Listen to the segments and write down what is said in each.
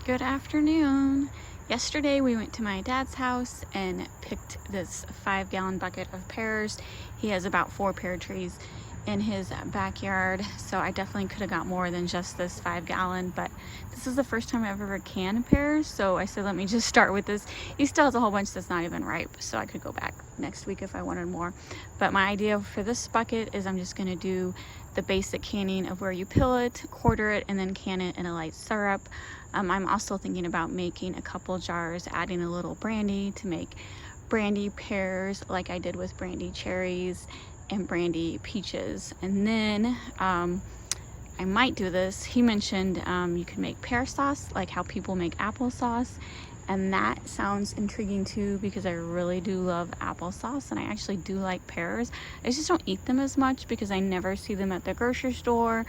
Good afternoon. Yesterday we went to my dad's house and picked this 5-gallon bucket of pears. He has about 4 pear trees in his backyard, so I definitely could have got more than just this 5-gallon, but this is the first time I've ever canned pears, so I said let me just start with this. He still has a whole bunch that's not even ripe, so I could go back next week if I wanted more. But my idea for this bucket is I'm just going to do the basic canning of where you peel it, quarter it, and then can it in a light syrup. I'm also thinking about making a couple jars, adding a little brandy to make brandy pears like I did with brandy cherries and brandy peaches. And then I might do this. He mentioned you can make pear sauce like how people make applesauce, and that sounds intriguing too because I really do love applesauce and I actually do like pears. I just don't eat them as much because I never see them at the grocery store.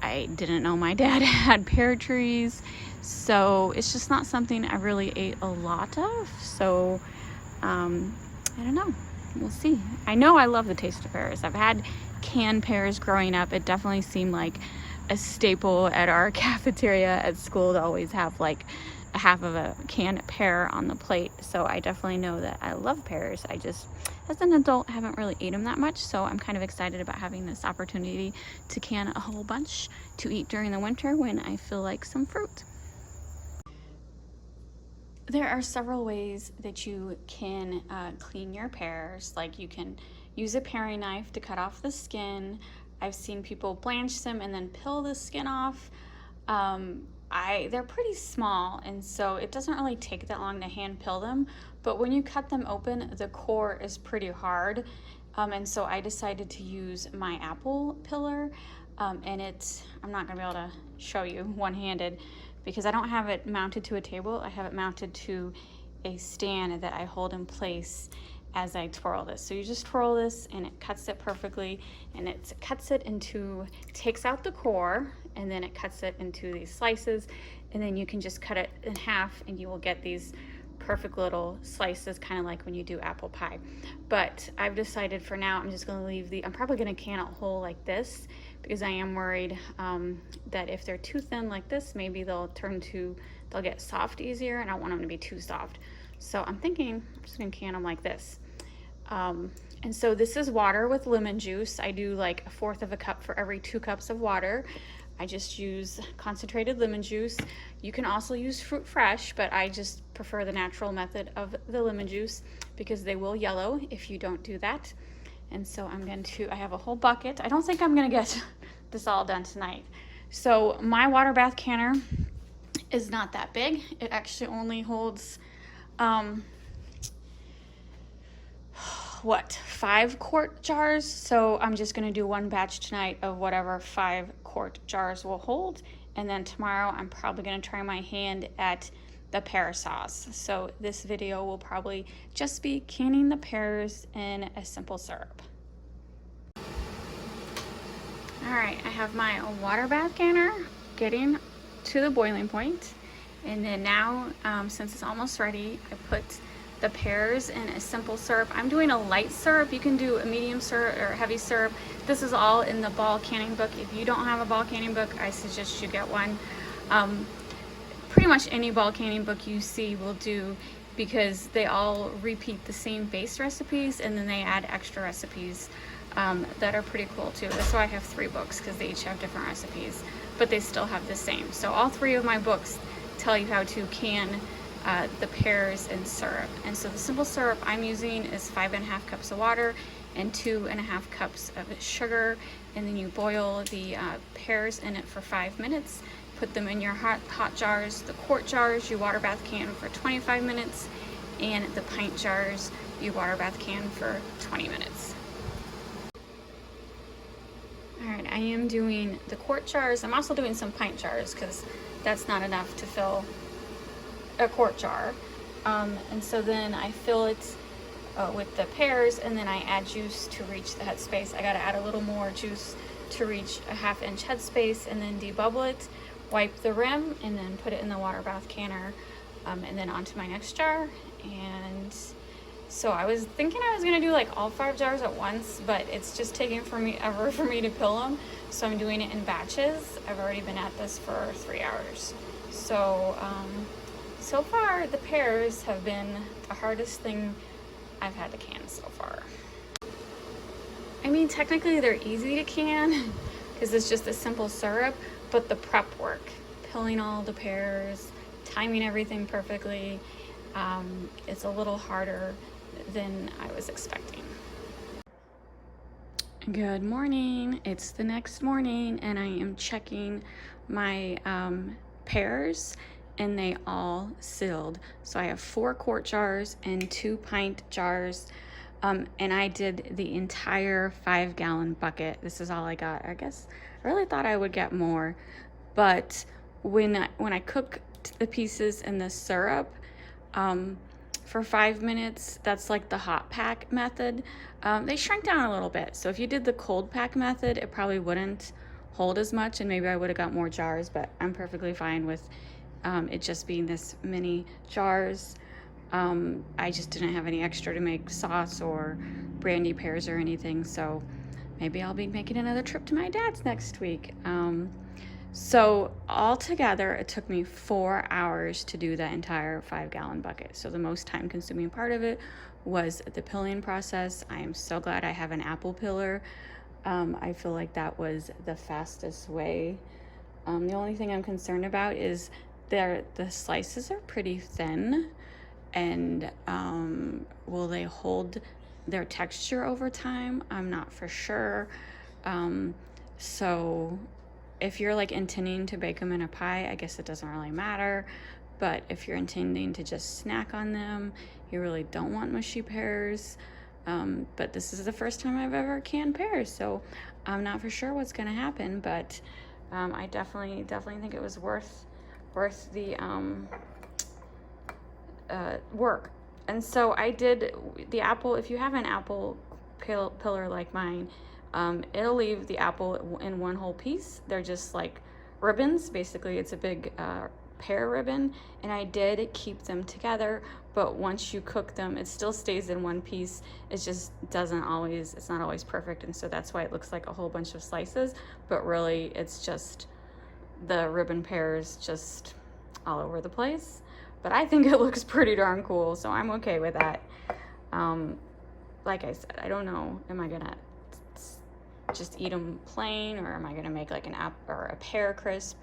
I didn't know my dad had pear trees, so it's just not something I really ate a lot of. So I don't know, we'll see. I know I love the taste of pears. I've had canned pears growing up. It definitely seemed like a staple at our cafeteria at school to always have like a half of a canned pear on the plate. So I definitely know that I love pears. I just, as an adult, haven't really ate them that much. So I'm kind of excited about having this opportunity to can a whole bunch to eat during the winter when I feel like some fruit. There are several ways that you can clean your pears. Like you can use a paring knife to cut off the skin. I've seen people blanch them and then peel the skin off. They're pretty small, and so it doesn't really take that long to hand peel them, but when you cut them open, the core is pretty hard, and so I decided to use my apple peeler, and I'm not gonna be able to show you one-handed because I don't have it mounted to a table. I have it mounted to a stand that I hold in place as I twirl this. So you just twirl this and it cuts it perfectly, and it cuts it into, takes out the core, and then it cuts it into these slices, and then you can just cut it in half and you will get these perfect little slices, kind of like when you do apple pie. But I've decided for now I'm just going to leave I'm probably going to can it whole like this because I am worried that if they're too thin like this, maybe they'll get soft easier, and I don't want them to be too soft. So I'm thinking I'm just gonna can them like this. And so this is water with lemon juice. I do like 1/4 of a cup for every 2 cups of water. I just use concentrated lemon juice. You can also use fruit fresh, but I just prefer the natural method of the lemon juice because they will yellow if you don't do that. And so I have a whole bucket. I don't think I'm gonna get this all done tonight. So my water bath canner is not that big. It actually only holds 5-quart jars, so I'm just going to do one batch tonight of whatever 5-quart jars will hold, and then tomorrow I'm probably going to try my hand at the pear sauce. So this video will probably just be canning the pears in a simple syrup. Alright, I have my water bath canner getting to the boiling point, and then now since it's almost ready, I put the pears in a simple syrup. I'm doing a light syrup. You can do a medium syrup or heavy syrup. This is all in the ball canning book. If you don't have a ball canning book, I suggest you get one. Pretty much any ball canning book you see will do because they all repeat the same base recipes, and then they add extra recipes that are pretty cool too. That's why I have 3 books, because they each have different recipes, but they still have the same. So all 3 of my books tell you how to can the pears in syrup. And so the simple syrup I'm using is 5.5 cups of water and 2.5 cups of sugar, and then you boil the pears in it for 5 minutes. Put them in your hot jars. The quart jars you water bath can for 25 minutes, and the pint jars you water bath can for 20 minutes. Alright, I am doing the quart jars. I'm also doing some pint jars because that's not enough to fill a quart jar. And so then I fill it with the pears, and then I add juice to reach the headspace. I gotta add a little more juice to reach a 1/2 inch headspace, and then debubble it, wipe the rim, and then put it in the water bath canner, and then onto my next jar. And So I was thinking I was gonna do like all 5 jars at once, but it's just taking forever for me to pill them. So I'm doing it in batches. I've already been at this for 3 hours. So, so far the pears have been the hardest thing I've had to can so far. I mean, technically they're easy to can because it's just a simple syrup, but the prep work, pilling all the pears, timing everything perfectly, it's a little harder than I was expecting. Good morning. It's the next morning and I am checking my pears, and they all sealed. So I have 4 quart jars and 2 pint jars, and I did the entire 5-gallon bucket. This is all I got. I guess I really thought I would get more, but when I cooked the pieces in the syrup, for 5 minutes, that's like the hot pack method, they shrink down a little bit. So if you did the cold pack method, it probably wouldn't hold as much, and maybe I would have got more jars, but I'm perfectly fine with it just being this mini jars. I just didn't have any extra to make sauce or brandy pears or anything, so maybe I'll be making another trip to my dad's next week. So altogether, it took me 4 hours to do that entire 5-gallon bucket. So the most time-consuming part of it was the pilling process. I am so glad I have an apple piller. I feel like that was the fastest way. The only thing I'm concerned about is the slices are pretty thin, and will they hold their texture over time? I'm not for sure. So if you're like intending to bake them in a pie, I guess it doesn't really matter. But if you're intending to just snack on them, you really don't want mushy pears. But this is the first time I've ever canned pears, so I'm not for sure what's gonna happen, but I definitely think it was worth the work. And so I did the apple. If you have an apple pillar like mine, it'll leave the apple in one whole piece. They're just like ribbons. Basically, it's a big pear ribbon, and I did keep them together, but once you cook them, it still stays in one piece. It just it's not always perfect, and so that's why it looks like a whole bunch of slices, but really it's just the ribbon pears just all over the place. But I think it looks pretty darn cool, so I'm okay with that. Like I said, I don't know, am I gonna just eat them plain, or am I gonna make like an apple or a pear crisp?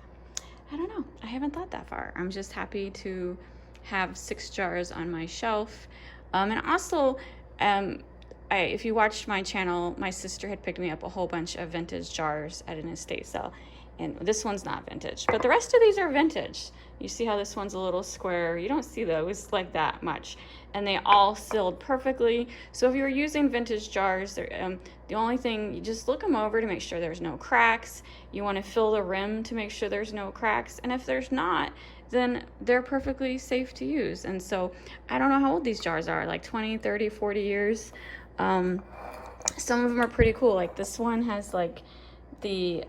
I don't know. I haven't thought that far. I'm just happy to have 6 jars on my shelf. And also, if you watched my channel, my sister had picked me up a whole bunch of vintage jars at an estate sale. And this one's not vintage, but the rest of these are vintage. You see how this one's a little square? You don't see those like that much. And they all sealed perfectly. So if you're using vintage jars, the only thing, you just look them over to make sure there's no cracks. You want to fill the rim to make sure there's no cracks. And if there's not, then they're perfectly safe to use. And so I don't know how old these jars are, like 20, 30, 40 years. Some of them are pretty cool. Like this one has like the,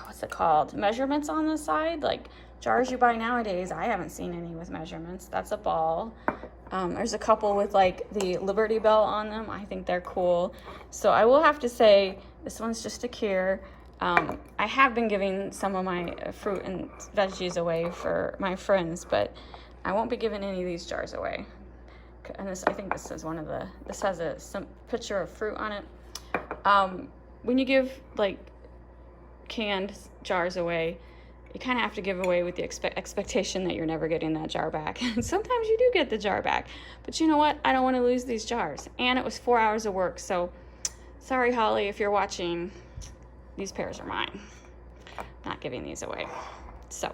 what's it called? Measurements on the side. Like jars you buy nowadays, I haven't seen any with measurements. That's a ball. There's a couple with like the Liberty Bell on them. I think they're cool. So I will have to say this one's just a cure. I have been giving some of my fruit and veggies away for my friends, but I won't be giving any of these jars away. And this, I think this is one of the, this has some picture of fruit on it. When you give like canned jars away, you kind of have to give away with the expectation that you're never getting that jar back. And sometimes you do get the jar back, but you know what? I don't want to lose these jars. And it was 4 hours of work. So sorry, Holly, if you're watching, these pears are mine. Not giving these away. So,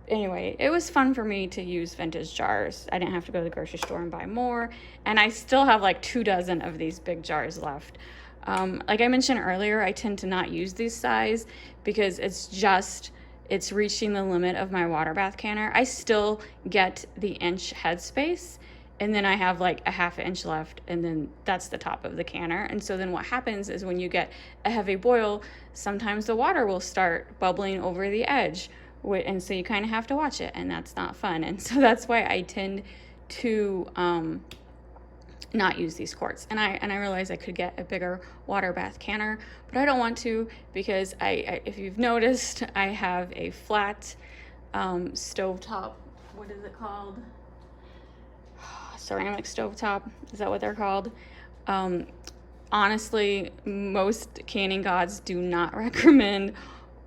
anyway, it was fun for me to use vintage jars. I didn't have to go to the grocery store and buy more. And I still have like 24 of these big jars left. Like I mentioned earlier, I tend to not use these size because it's reaching the limit of my water bath canner. I still get the inch headspace, and then I have like a ½ inch left, and then that's the top of the canner. And so then what happens is when you get a heavy boil, sometimes the water will start bubbling over the edge, and so you kind of have to watch it, and that's not fun. And so that's why I tend to not use these quarts. And I realized I could get a bigger water bath canner, but I don't want to, because if you've noticed, I have a flat stovetop. What is it called? Ceramic stovetop. Is that what they're called? Honestly, most canning gods do not recommend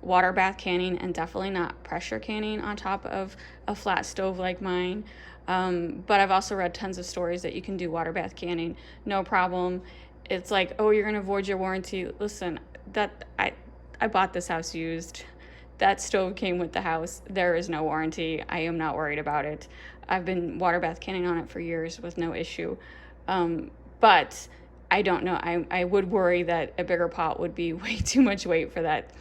water bath canning, and definitely not pressure canning on top of a flat stove like mine. But I've also read tons of stories that you can do water bath canning, no problem. It's like, oh, you're gonna void your warranty. Listen, I bought this house used. That stove came with the house. There is no warranty. I am not worried about it. I've been water bath canning on it for years with no issue. But I don't know. I would worry that a bigger pot would be way too much weight for that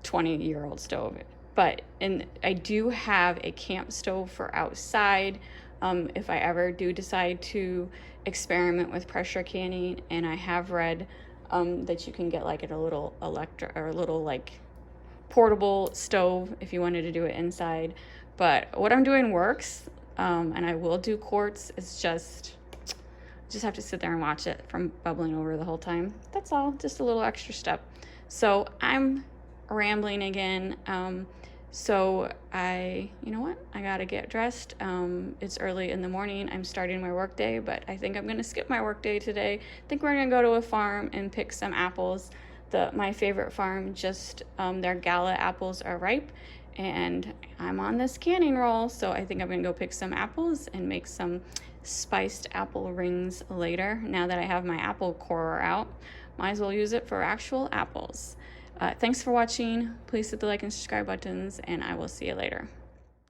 20-year-old stove. But I do have a camp stove for outside if I ever do decide to experiment with pressure canning. And I have read that you can get like a little like portable stove if you wanted to do it inside. But what I'm doing works, and I will do quartz. It's just have to sit there and watch it from bubbling over the whole time. That's all, just a little extra step. So I'm rambling again. So you know what? I gotta get dressed. It's early in the morning. I'm starting my work day, but I think I'm gonna skip my work day today. I think we're gonna go to a farm and pick some apples. My favorite farm, just their gala apples are ripe, and I'm on this canning roll, so I think I'm gonna go pick some apples and make some spiced apple rings later. Now that I have my apple corer out, might as well use it for actual apples. Thanks for watching. Please hit the like and subscribe buttons, and I will see you later.